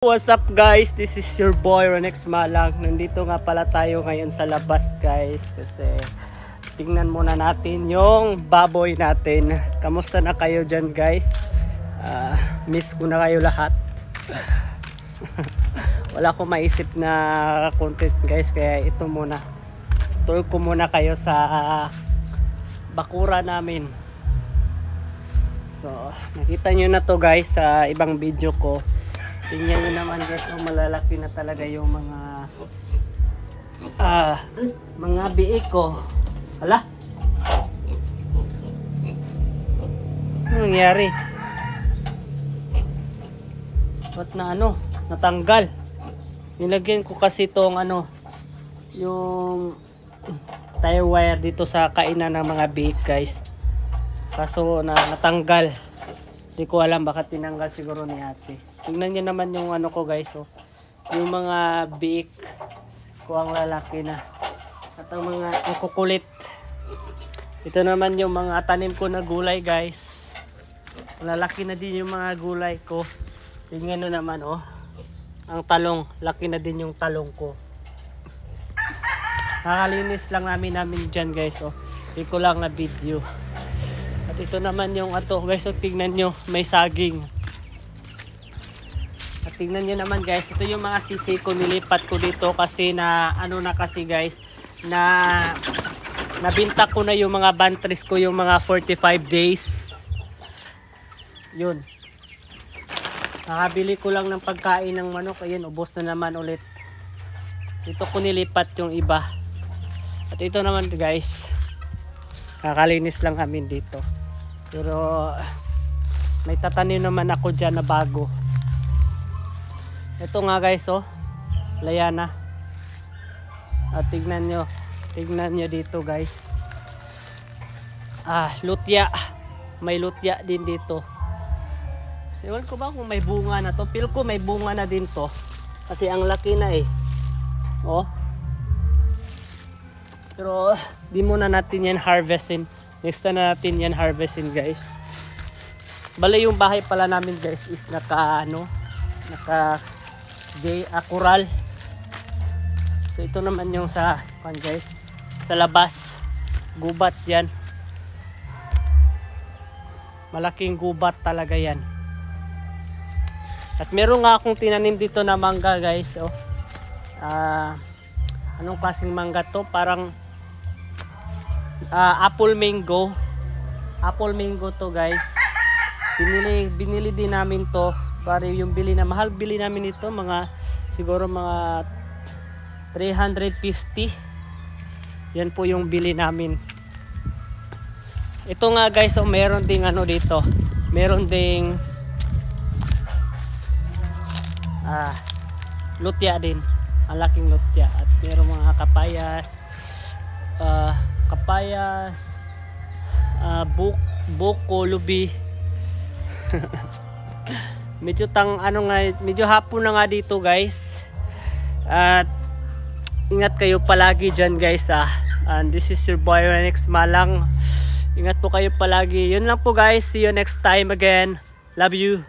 What's up guys? This is your boy Renex Malang. Nandito nga pala tayo ngayon sa labas guys. Kasi tingnan muna natin yung baboy natin. Kamusta na kayo dyan guys? Miss ko na kayo lahat. Wala akong maisip na content guys. Kaya ito muna. Tour ko muna kayo sa bakura namin. So nakita nyo na to guys sa ibang video ko. Tingnan nyo naman guys, malalaki na talaga yung mga biik ko. Hala? Ano nangyari? Ba't na natanggal? Nilagyan ko kasi itong yung tie wire dito sa kainan ng mga biik guys. Kaso natanggal. Hindi ko alam baka tinanggal siguro ni ate. Tingnan nyo naman yung ko guys, yung mga biik ko ang lalaki na at ang mga kukulit. Ito naman yung mga tanim ko na gulay guys, lalaki na din yung mga gulay ko. Tingnan nyo naman ang talong, laki na din yung talong ko. Nakalinis lang namin dyan guys, hindi ko lang na video. At ito naman yung guys, tingnan nyo, may saging. At tingnan nyo naman guys, ito yung mga sisi ko, nilipat ko dito kasi na kasi guys, na nabinta ko na yung mga bantries ko, yung mga 45 days. Yun. Nakabili ko lang ng pagkain ng manok, ayun, ubos na naman ulit. Dito ko nilipat yung iba. At ito naman guys, kakalinis lang kami dito. Pero may tatanim naman ako dyan na bago. Ito nga guys, layana. At tignan nyo dito guys. Lutya. May lutya din dito. Ewan ko ba kung may bunga na to. Feel ko may bunga na din to. Kasi ang laki na Pero di muna natin yan harvestin. Next na natin yan harvestin guys. Bale yung bahay pala namin guys is naka coral. So ito naman yung sa guys, sa labas, gubat yan, malaking gubat talaga yan. At meron nga akong tinanim dito na mangga guys. Anong klaseng mangga to? Parang apple mango to guys. Binili din namin to. Pare yung mahal bili namin ito, siguro mga 350. Yan po yung bili namin. Ito nga guys, meron ding dito. Meron ding lutya din. Ang laking lutya. At meron mga kapayas, buko, lubi. Medyo hapon na nga dito guys. At ingat kayo palagi dyan guys. And this is your boy Renex Malang. Ingat po kayo palagi. Yun lang po guys. See you next time again. Love you.